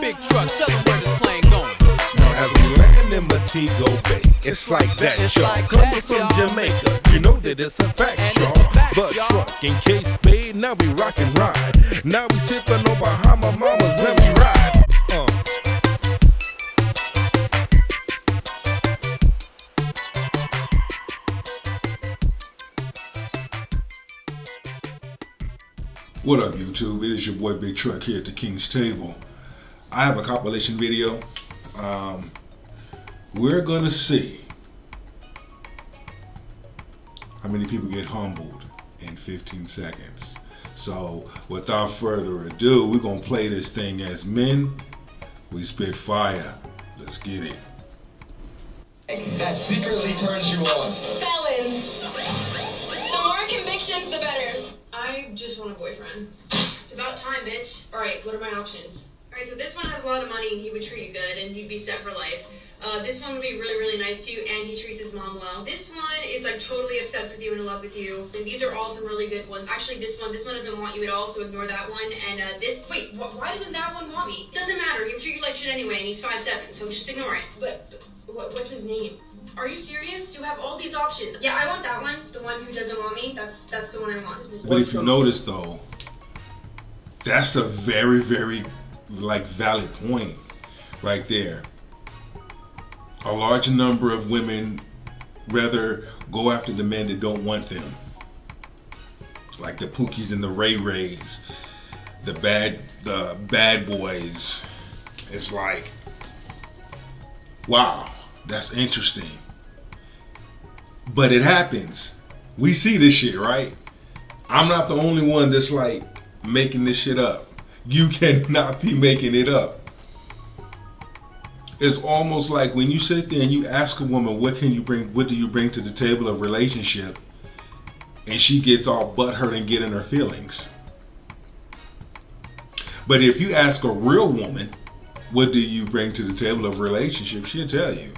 Big Truck, tell them where this plane going. Now as we land in Montego Bay, it's like that, y'all. Coming from Jamaica, you know that it's a fact, y'all. The truck in Case Bay, now we rock and ride. Now we sippin' on Bahama Mamas when we ride. What up, YouTube? It is your boy Big Truck here at the King's Table. I have a compilation video. We're gonna see how many people get humbled in 15 seconds. So without further ado, we're gonna play this thing as men. We spit fire. Let's get it. That secretly turns you on. Felons. The more convictions, the better. I just want a boyfriend. It's about time, bitch. Alright, what are my options? Alright, so this one has a lot of money and he would treat you good and you'd be set for life. This one would be really, really nice to you and he treats his mom well. This one is like totally obsessed with you and in love with you. And these are all some really good ones. Actually, this one doesn't want you at all, so ignore that one. And why doesn't that one want me? It doesn't matter, he would treat you like shit anyway and he's 5'7", so just ignore it. But what's his name? Are you serious? You have all these options. Yeah, I want that one. The one who doesn't want me. That's the one I want. But if you notice though, that's a very, very valid point right there. A large number of women rather go after the men that don't want them. Like the Pookies and the Ray Rays, the bad boys. It's like, wow, that's interesting. But it happens. We see this shit, right? I'm not the only one that's like making this shit up. You cannot be making it up. It's almost like when you sit there and you ask a woman, what do you bring to the table of relationship? And she gets all butthurt and get in her feelings. But if you ask a real woman, what do you bring to the table of relationship? She'll tell you.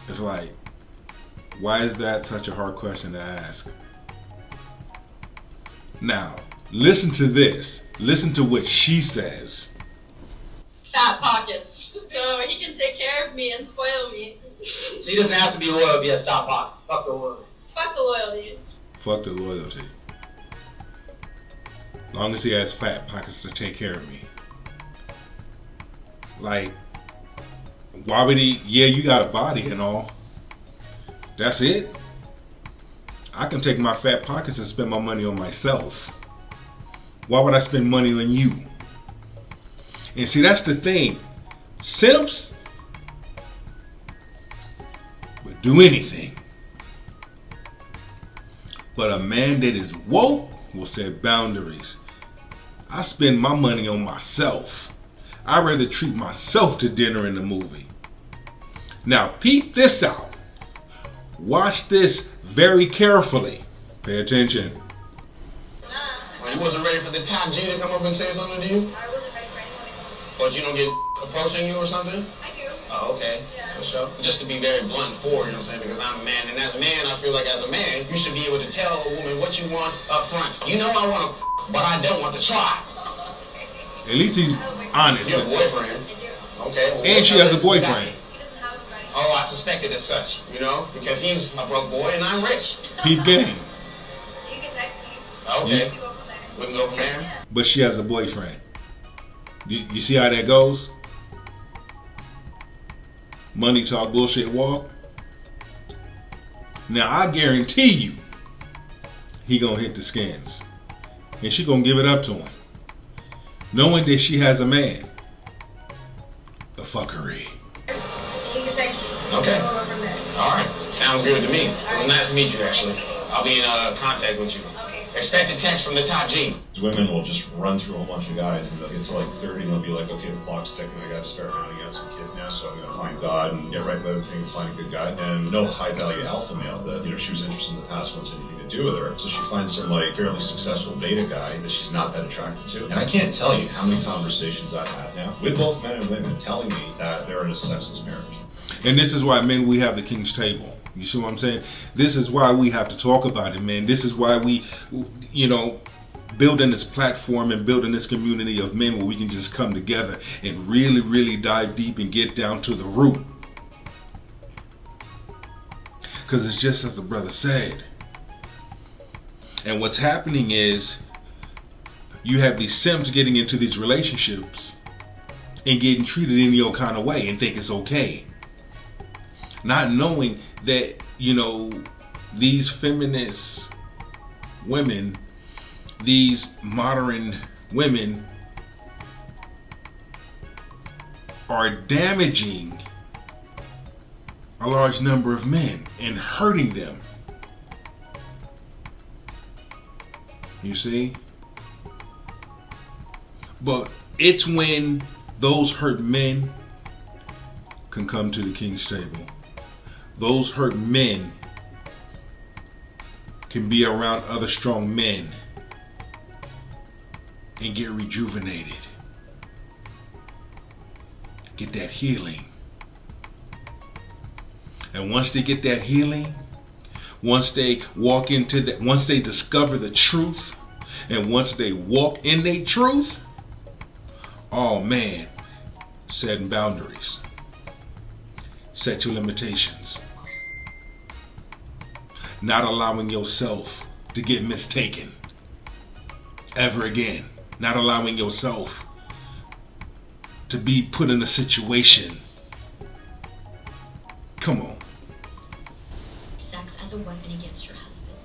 It's like, why is that such a hard question to ask? Now, listen to this. Listen to what she says. Fat pockets. So he can take care of me and spoil me. So he doesn't have to be loyal, be a stop pockets. Fuck the loyalty. Fuck the loyalty. Fuck the loyalty. Long as he has fat pockets to take care of me. Like, why would he? Yeah, you got a body and all. That's it? I can take my fat pockets and spend my money on myself. Why would I spend money on you? And see, that's the thing. Simps would do anything. But a man that is woke will set boundaries. I spend my money on myself. I'd rather treat myself to dinner in the movie. Now peep this out. Watch this very carefully. Pay attention. Well, you wasn't ready for the top G to come up and say something to you? I wasn't ready for anyone. But you don't get approaching you or something? I do. Oh, okay. Yeah. For sure. Just to be very blunt and forward, you know what I'm saying? Because I'm a man, and as a man, I feel like as a man, you should be able to tell a woman what you want up front. You know I want to, but I don't want to try. At least he's honest. You have a boyfriend. I do. Okay. Well, And she has a boyfriend. He doesn't have anybody. Oh, I suspected as such, you know? Because he's a broke boy and I'm rich. Peep game. You can text me. Okay. We can go from there. We can go from there? Yeah. But she has a boyfriend. You see how that goes? Money talk, bullshit walk. Now I guarantee you, he gonna hit the skins, and she gonna give it up to him, knowing that she has a man. The fuckery. You can text me. Okay. We'll go from there. All right. Sounds good to me. It was nice to meet you, actually. I'll be in contact with you. Okay. Expect a text from the top G. Women will just run through a bunch of guys and they'll get to like 30 and they'll be like, okay, the clock's ticking, I gotta start rounding out some kids now, so I'm gonna find God and get right by everything and find a good guy. And no high value alpha male that, she was interested in the past wants anything to do with her. So she finds some like fairly successful beta guy that she's not that attracted to. And I can't tell you how many conversations I've had now with both men and women telling me that they're in a sexless marriage. And this is why, men, we have the King's Table. You see what I'm saying? This is why we have to talk about it, man. This is why we, building this platform and building this community of men where we can just come together and really, really dive deep and get down to the root. Because it's just as the brother said. And what's happening is you have these simps getting into these relationships and getting treated any old kind of way and think it's okay. Not knowing that, you know, these feminist women, these modern women are damaging a large number of men and hurting them. You see? But it's when those hurt men can come to the king's table. Those hurt men can be around other strong men and get rejuvenated. Get that healing. And once they get that healing, once they walk into that, once they discover the truth, and once they walk in their truth, oh man, setting boundaries. Set your limitations. Not allowing yourself to get mistaken ever again. Not allowing yourself to be put in a situation. Come on. Sex as a weapon against your husband.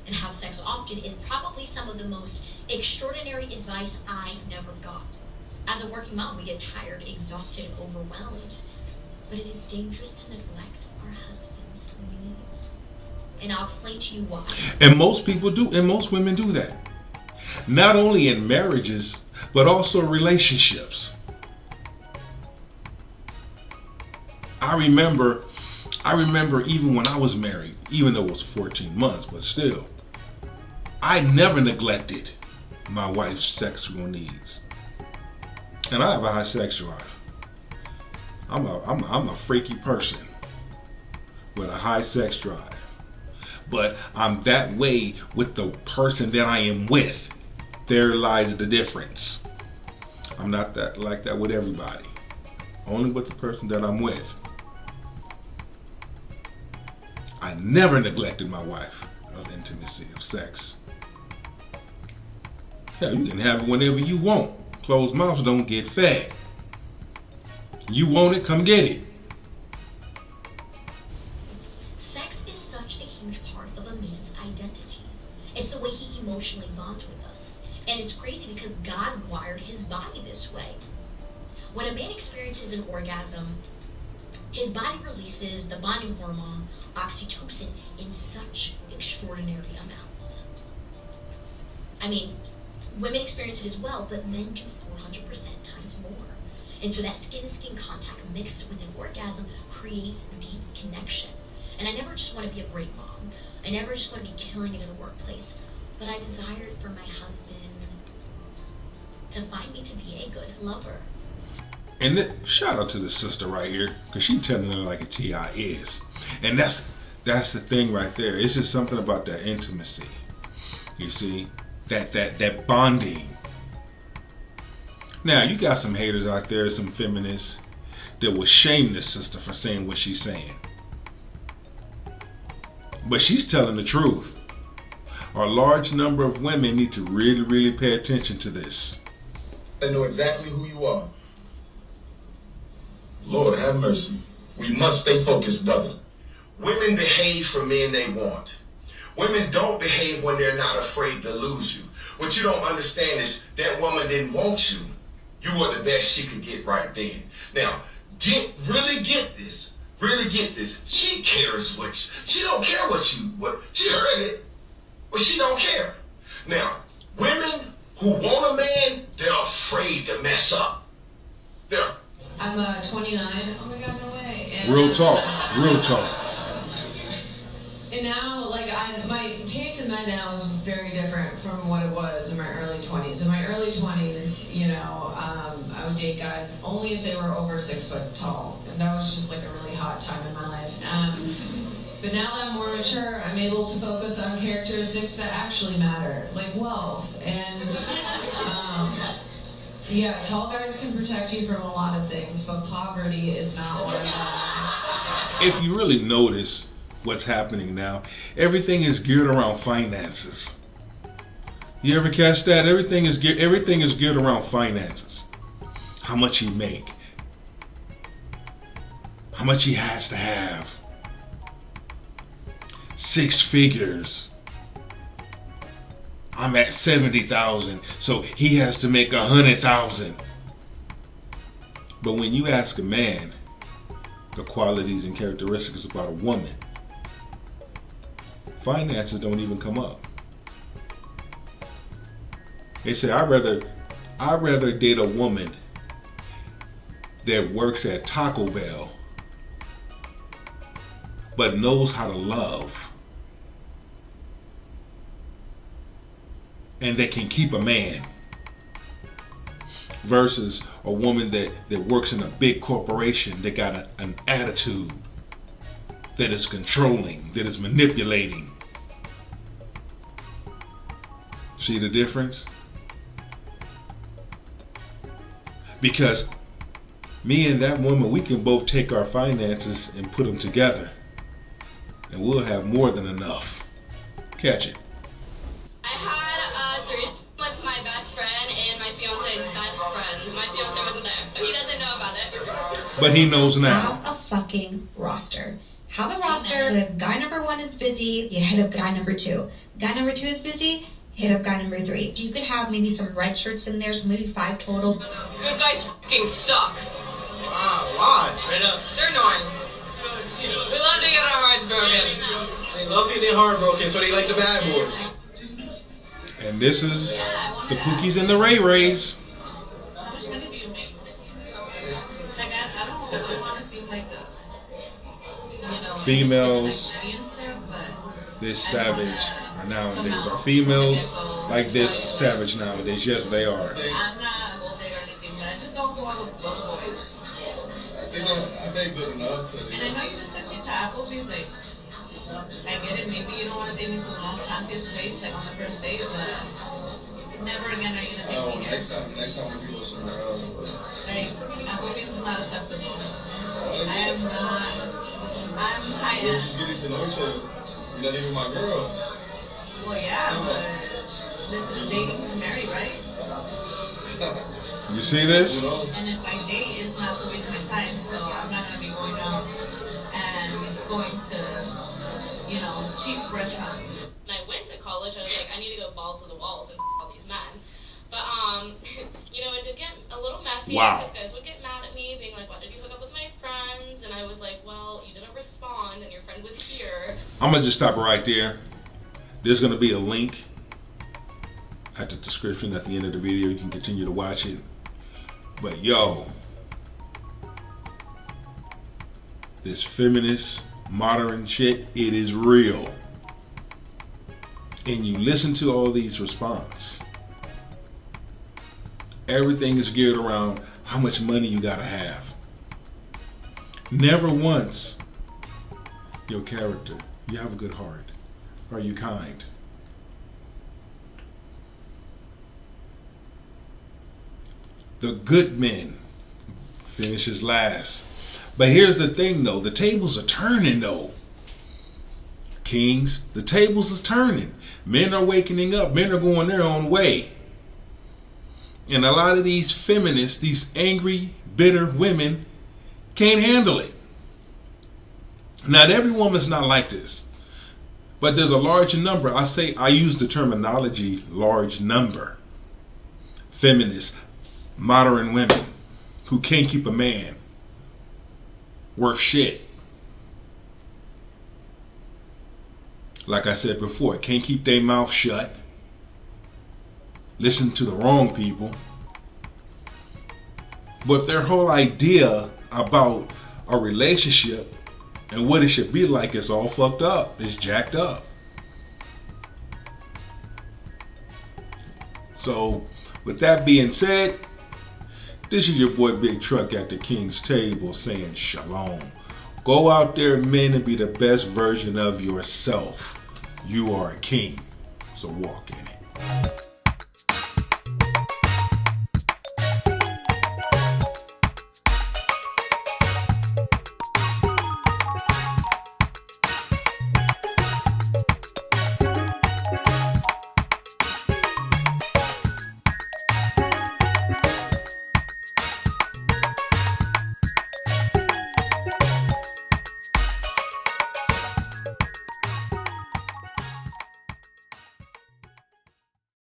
And have sex often is probably some of the most extraordinary advice I never got. As a working mom, we get tired, exhausted, and overwhelmed. But it is dangerous to neglect our husband's needs. And I'll explain to you why. And most people do, and most women do that. Not only in marriages, but also relationships. I remember even when I was married, even though it was 14 months, but still, I never neglected my wife's sexual needs. And I have a high sex drive. I'm a freaky person with a high sex drive. But I'm that way with the person that I am with. There lies the difference. I'm not that like that with everybody. Only with the person that I'm with. I never neglected my wife of intimacy, of sex. Hell, you can have it whenever you want. Closed mouths don't get fed. You want it, come get it. Sex is such a huge part of a man's identity. It's the way he emotionally bonds with us. And it's crazy because God wired his body this way. When a man experiences an orgasm, his body releases the bonding hormone, oxytocin, in such extraordinary amounts. I mean, women experience it as well, but men do 400% times more. And so that skin-to-skin contact mixed with an orgasm creates deep connection. And I never just want to be a great mom. I never just want to be killing it in the workplace. But I desired for my husband to find me to be a good lover. And shout out to the sister right here, because she telling it like a T.I. is. And that's the thing right there. It's just something about that intimacy. You see? That bonding. Now, you got some haters out there, some feminists, that will shame this sister for saying what she's saying. But she's telling the truth. A large number of women need to really, really pay attention to this. They know exactly who you are. Lord have mercy. We must stay focused, brothers. Women behave for men they want. Women don't behave when they're not afraid to lose you. What you don't understand is that woman didn't want you. You were the best she could get right then. Now, really get this. She cares she don't care what she heard it, but she don't care. Now, women who want a man, they're afraid to mess up. I'm 29. Oh my god, no way. And, Real talk. And now, like, my taste in men now is very different from what it was in my early 20s. In my early 20s, you know, I would date guys only if they were over 6 foot tall. And that was just like a really hot time in my life. But now that I'm more mature, I'm able to focus on characteristics that actually matter, like wealth. And yeah, tall guys can protect you from a lot of things, but poverty is not one of them. If you really notice what's happening now, everything is geared around finances. You ever catch that? Everything is geared around finances. How much he make, how much he has to have. 6 figures. I'm at 70,000, so he has to make 100,000. But when you ask a man the qualities and characteristics about a woman, finances don't even come up. They say I'd rather date a woman that works at Taco Bell but knows how to love and that can keep a man, versus a woman that works in a big corporation that got an attitude, that is controlling, that is manipulating. See the difference? Because me and that woman, we can both take our finances and put them together, and we'll have more than enough. Catch it. I had a threesome with my best friend and my fiance's best friend. My fiance wasn't there. He doesn't know about it. But he knows now. Have a fucking roster. Have a roster. If guy number 1 is busy, you hit up guy number 2. Guy number 2 is busy, hit up guy number 3. You could have maybe some red shirts in there, so maybe 5 total. Good guys fucking suck. Why? Straight up. They're annoying. We love to get our hearts broken. They love to get their heart broken, so they like the bad boys. And this is the Pookies and the Ray Rays. Females this savage are nowadays. Are females like this savage nowadays? Yes, they are. I'm not a gold digger or anything, but I just don't go out with broke boys. I think good enough. And I know you just took me to Applebee's, like, I get it, maybe you don't want to take me to the most fanciest place, like on the first date, but never again are you going to take me here. Next time we go somewhere else. Like, Applebee's is not acceptable. I am not, I'm high end. Just getting to know each other. You're not even my girl. Well, yeah, but this is dating to marry, right? You see this? And if my date is not to waste my time, so I'm not going to be going out and going to, you know, cheap restaurants. When I went to college, I was like, I need to go balls to the walls and all these men. But, you know, it did get a little messy. Wow. Because guys would get mad at me, being like, why did you hook up with my friends? And I was like, well, you didn't respond, and your friend was here. I'm going to just stop it right there. There's going to be a link at the description at the end of the video. You can continue to watch it. But yo, this feminist modern shit, it is real. And you listen to all these responses. Everything is geared around how much money you gotta have. Never once your character. You have a good heart. Are you kind? The good men finishes last. But here's the thing though, the tables are turning though. Kings, the tables is turning. Men are waking up, men are going their own way. And a lot of these feminists, these angry, bitter women, can't handle it. Not every woman's not like this. But there's a large number, I use the terminology large number. Feminists, modern women who can't keep a man worth shit. Like I said before, can't keep their mouth shut. Listen to the wrong people. But their whole idea about a relationship and what it should be like is all fucked up. It's jacked up. So, with that being said, this is your boy Big Truck at the King's Table saying shalom. Go out there, men, and be the best version of yourself. You are a king, so walk in it.